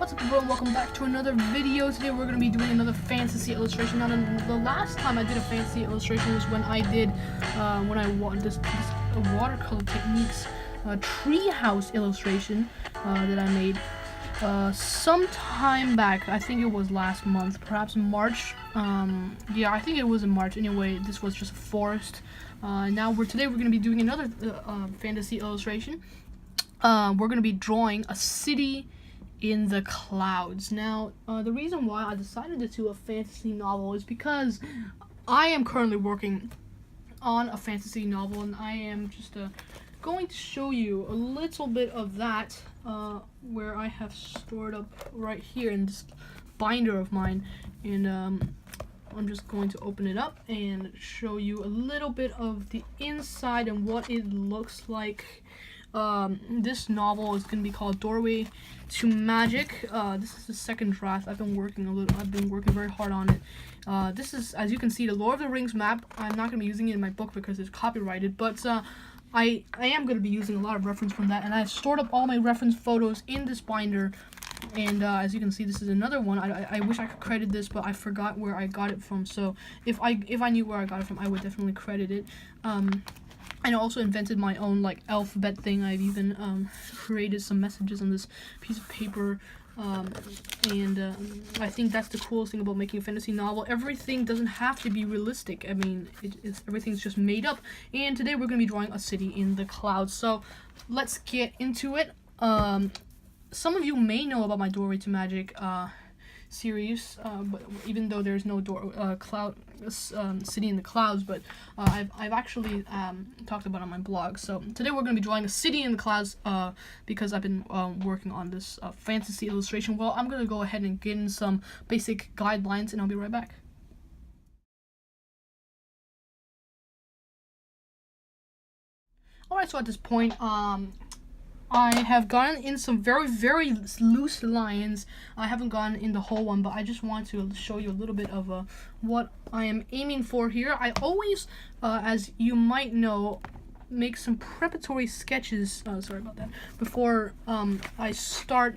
What's up, everyone? Welcome back to another video. Today we're going to be doing another fantasy illustration. Now, the last time I did a fantasy illustration was when I did this watercolor techniques treehouse illustration that I made some time back. I think it was last month, perhaps in March. Yeah, I think it was in March. Anyway, this was just a forest. Today we're going to be doing another fantasy illustration. We're going to be drawing a city in the clouds. Now, the reason why I decided to do a fantasy novel is because I am currently working on a fantasy novel, and I am just going to show you a little bit of that where I have stored up right here in this binder of mine, and I'm just going to open it up and show you a little bit of the inside and what it looks like. This novel is going to be called Doorway to Magic. This is the second draft. I've been working very hard on it. This is, as you can see, the Lord of the Rings map. I'm not going to be using it in my book because it's copyrighted, but I am going to be using a lot of reference from that, and I stored up all my reference photos in this binder. And as you can see, this is another one. I wish I could credit this, but I forgot where I got it from. So if I knew where I got it from, I would definitely credit it. And I also invented my own alphabet thing. I've even created some messages on this piece of paper, and I think that's the coolest thing about making a fantasy novel. Everything doesn't have to be realistic. I mean, everything's just made up. And today we're going to be drawing a city in the clouds. So let's get into it. Some of you may know about my Doorway to Magic series, but even though there's no city in the clouds, but I've actually talked about it on my blog. So today we're going to be drawing a city in the clouds because I've been working on this fantasy illustration. Well, I'm going to go ahead and get in some basic guidelines, and I'll be right back. Alright, so at this point, I have gotten in some very, very loose lines. I haven't gotten in the whole one, but I just want to show you a little bit of what I am aiming for here. I always, as you might know, make some preparatory sketches, sorry about that, before I start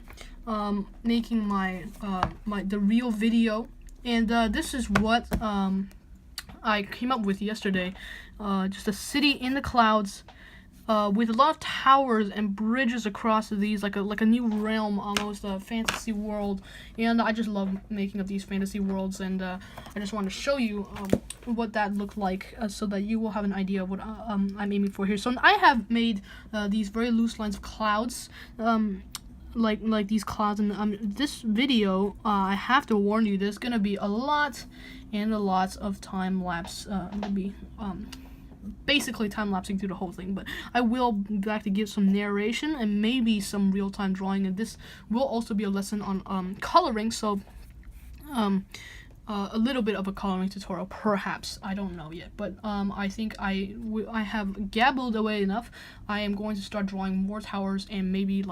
making the real video. And this is what I came up with yesterday. Just a city in the clouds. With a lot of towers and bridges across these, like a new realm, almost a fantasy world. And I just love making up these fantasy worlds, and I just want to show you what that looked like, so that you will have an idea of what I'm aiming for here. So I have made these very loose lines of clouds, like these clouds. And this video, I have to warn you, there's gonna be a lot of time lapse. It'll be basically time-lapsing through the whole thing, but I will be back to give some narration and maybe some real-time drawing, and this will also be a lesson on coloring, so a little bit of a coloring tutorial, perhaps. I don't know yet, but I think I have gabbled away enough. I am going to start drawing more towers, and maybe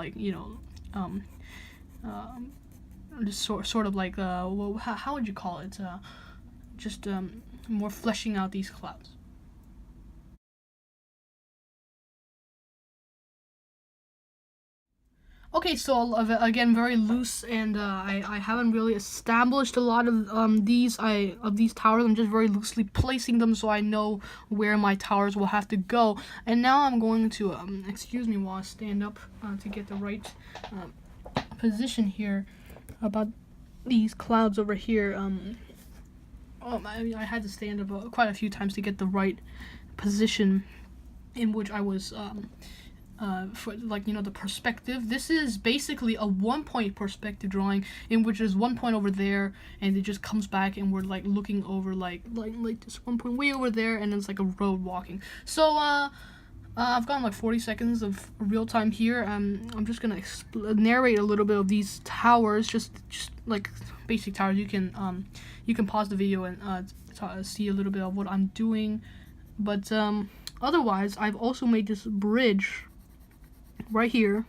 just sort of like well, how would you call it, just more fleshing out these clouds. Okay, so again, very loose, and I haven't really established a lot of these towers. I'm just very loosely placing them so I know where my towers will have to go. And now I'm going to excuse me while I stand up to get the right position here about these clouds over here. I had to stand up quite a few times to get the right position in which I was for the perspective. This is basically a one-point perspective drawing, in which there's 1 point over there, and it just comes back, and we're looking over like this 1 point way over there, and it's like a road walking. So I've gotten 40 seconds of real time here. I'm just gonna narrate a little bit of these towers, just like basic towers. You can pause the video and see a little bit of what I'm doing, but otherwise I've also made this bridge right here,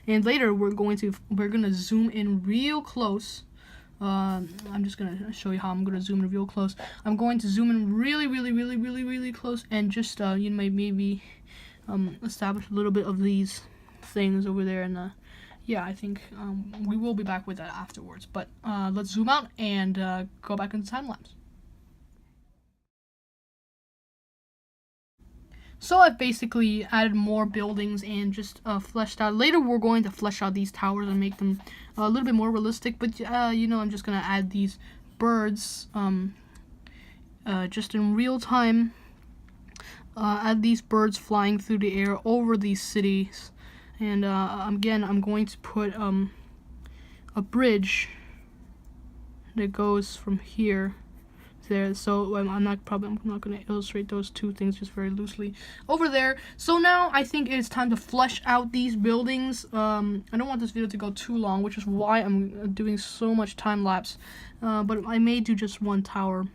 and later we're gonna zoom in real close. I'm just gonna show you how I'm gonna zoom in real close. I'm going to zoom in really close, and just maybe establish a little bit of these things over there, and yeah, I think we will be back with that afterwards. But let's zoom out and go back into time lapse. So I've basically added more buildings and just fleshed out. Later we're going to flesh out these towers and make them a little bit more realistic. But you know, I'm just gonna add these birds just in real time. Add these birds flying through the air over these cities. And again, I'm going to put a bridge that goes from here to there. So I'm not going to illustrate those two things just very loosely over there. So now I think it's time to flesh out these buildings. I don't want this video to go too long, which is why I'm doing so much time lapse. But I may do just one tower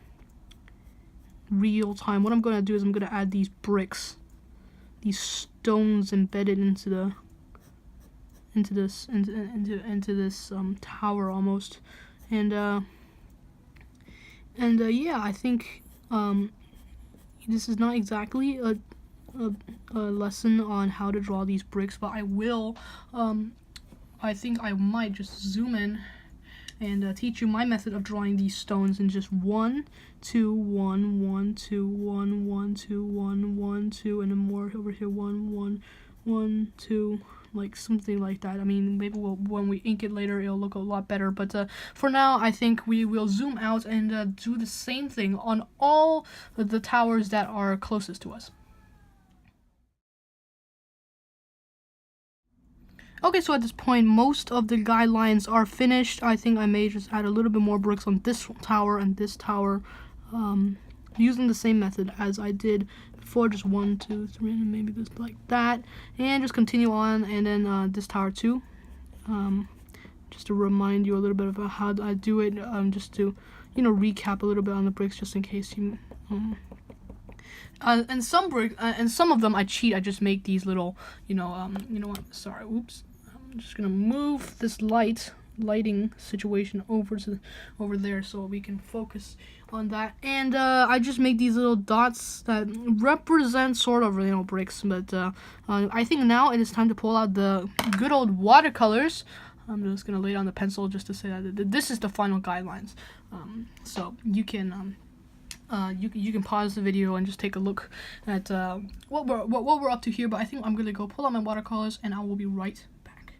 real time. What I'm going to do is I'm going to add these bricks, these stones embedded into this tower almost. And yeah, I think this is not exactly a lesson on how to draw these bricks, but I will I think I might just zoom in and teach you my method of drawing these stones in just 1 2 1 1 2 1 1 2 1 1 2, and then more over here 1 1 1 2, like something like that. I mean, maybe when we ink it later it'll look a lot better, but for now I think we will zoom out and do the same thing on all the towers that are closest to us. Okay, so at this point, most of the guidelines are finished. I think I may just add a little bit more bricks on this tower and this tower, using the same method as I did before, just 1 2 3, and maybe just like that, and just continue on, and then this tower too, just to remind you a little bit about how I do it, just to, you know, recap a little bit on the bricks, just in case you and some brick and some of them I cheat. I just make these little, you know what, sorry, oops, I'm just gonna move this lighting situation over there so we can focus on that. And I just make these little dots that represent sort of, you know, bricks. But I think now it is time to pull out the good old watercolors. I'm just gonna lay down the pencil just to say that this is the final guidelines. So you can you can pause the video and just take a look at what we're up to here. But I think I'm gonna go pull out my watercolors and I will be right back.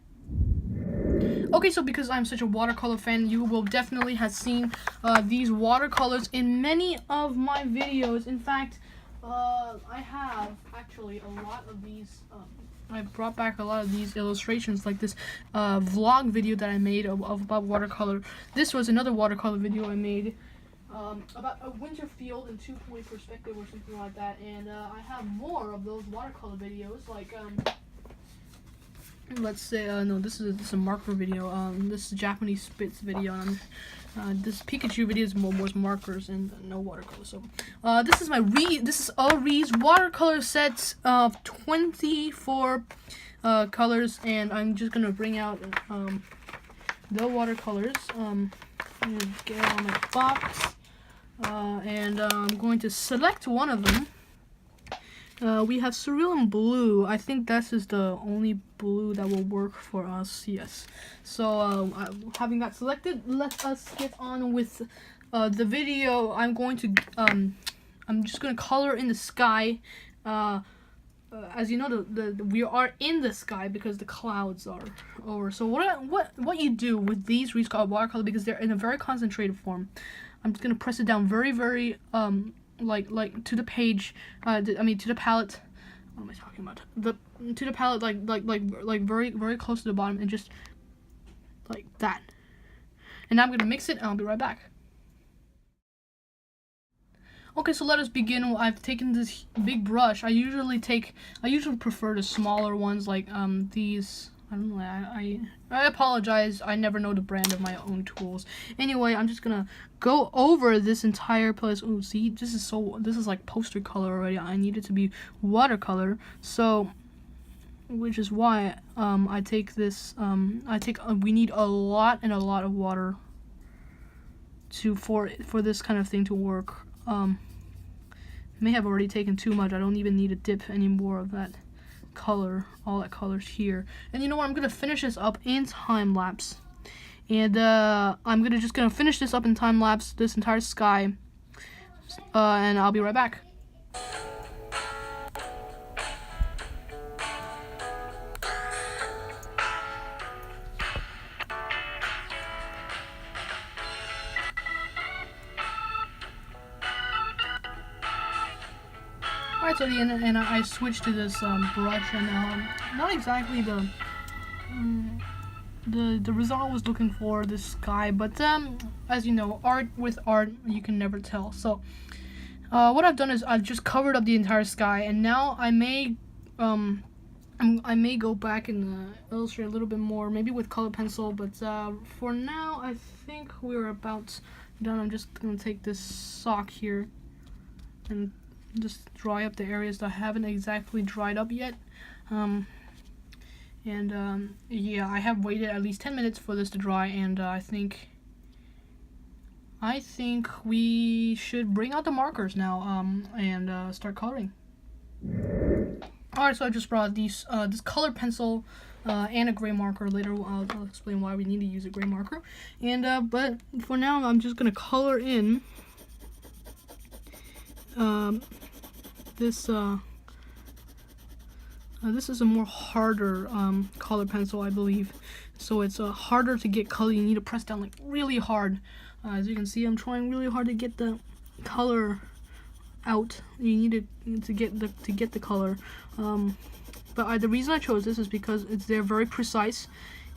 Okay, so because I'm such a watercolor fan, you will definitely have seen these watercolors in many of my videos. In fact, I have actually a lot of these. I brought back a lot of these illustrations, like this vlog video that I made about watercolor. This was another watercolor video I made about a winter field in 2-point perspective or something like that. And I have more of those watercolor videos, like let's say no, this is a marker video. This is a Japanese Spitz video. This Pikachu video is more markers and no watercolor. So this is a Reed's watercolor set of 24 colors, and I'm just gonna bring out the watercolors. I'm gonna get it on my box, and I'm going to select one of them. We have cerulean blue. I think this is the only blue that will work for us. Yes. So having that selected, let us get on with the video. I'm just going to color in the sky. As you know, we are in the sky because the clouds are over. So what you do with these Reed's watercolor, because they're in a very concentrated form, I'm just going to press it down very like to the page, to the palette. What am I talking about? To the palette, like very close to the bottom, and just like that. And now I'm gonna mix it, and I'll be right back. Okay, so let us begin. I've taken this big brush. I usually prefer the smaller ones, like these. I don't know. I apologize. I never know the brand of my own tools. Anyway, I'm just gonna go over this entire place. Oh, see, this is like poster color already. I need it to be watercolor. So, which is why I take this. We need a lot of water for this kind of thing to work. May have already taken too much. I don't even need a dip anymore of that color, all that colors here. And you know what? I'm gonna finish this up in time lapse, and I'm just gonna finish this up in time lapse, this entire sky, and I'll be right back. Alright, so and I switched to this brush, and not exactly the result I was looking for, this sky, but as you know, with art you can never tell. So what I've done is I've just covered up the entire sky, and now I may go back and illustrate a little bit more, maybe with color pencil, but for now I think we're about done. I'm just gonna take this sock here and just dry up the areas that haven't exactly dried up yet. Yeah, I have waited at least 10 minutes for this to dry, and I think we should bring out the markers now and start coloring. Alright, so I just brought these this color pencil and a gray marker. Later I'll explain why we need to use a gray marker. And but for now I'm just gonna color in this is a more harder color pencil, I believe. So it's harder to get color. You need to press down like really hard. As you can see, I'm trying really hard to get the color out. You need to get the color. But the reason I chose this is because they're very precise,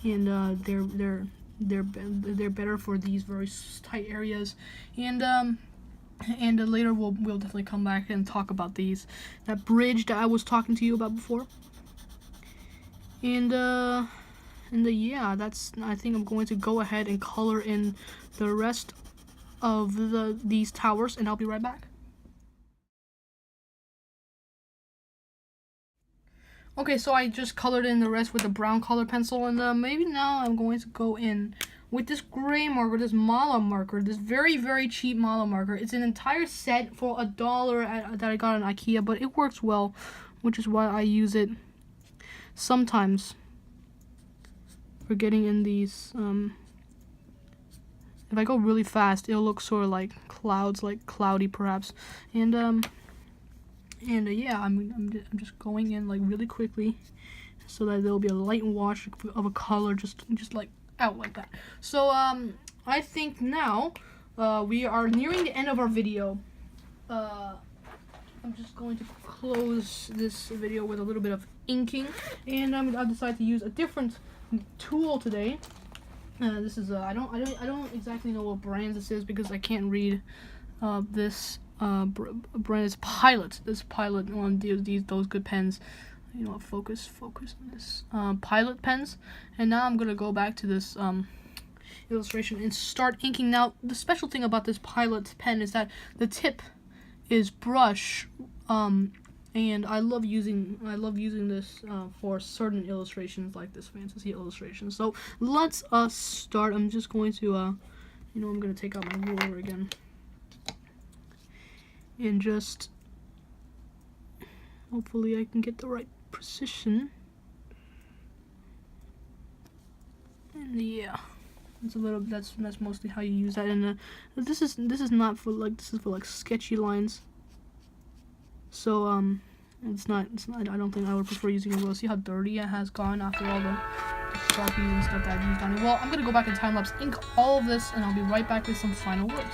and they're better for these very tight areas. And later we'll definitely come back and talk about these. That bridge that I was talking to you about before. And yeah, I think I'm going to go ahead and color in the rest of these towers, and I'll be right back. Okay, so I just colored in the rest with the brown color pencil, and maybe now I'm going to go in with this gray marker, this Mala marker, this very, very cheap Mala marker. It's an entire set for $1 that I got on IKEA, but it works well, which is why I use it sometimes for getting in these. If I go really fast, it'll look sort of like clouds, like cloudy perhaps. And yeah, I'm just going in like really quickly so that there'll be a light wash of a color just like out like that. So I think now we are nearing the end of our video. I'm just going to close this video with a little bit of inking, and I decided to use a different tool today. This is I don't exactly know what brand this is because I can't read this brand is Pilot. This Pilot one, those good pens. You know what, focus on this. Pilot pens. And now I'm gonna go back to this illustration and start inking. Now the special thing about this Pilot pen is that the tip is brush, and I love using this for certain illustrations like this fantasy illustration. So let's start. I'm just going to I'm gonna take out my ruler again and just hopefully I can get the right precision. And yeah, it's a little. That's mostly how you use that. And this is not for like, this is for like sketchy lines. So it's not. I don't think I would prefer using a ruler. See how dirty it has gone after all the Sharpies and stuff that I've used on it. Well, I'm gonna go back in time lapse, ink all of this, and I'll be right back with some final words.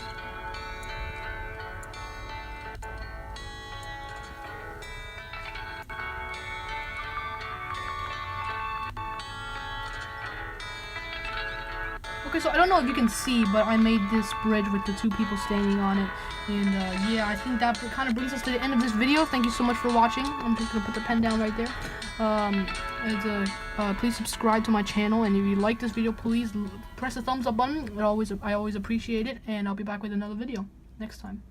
Okay, so I don't know if you can see, but I made this bridge with the two people standing on it. And yeah, I think that kind of brings us to the end of this video. Thank you so much for watching. I'm just going to put the pen down right there. Please subscribe to my channel. And if you like this video, please press the thumbs up button. I always appreciate it. And I'll be back with another video next time.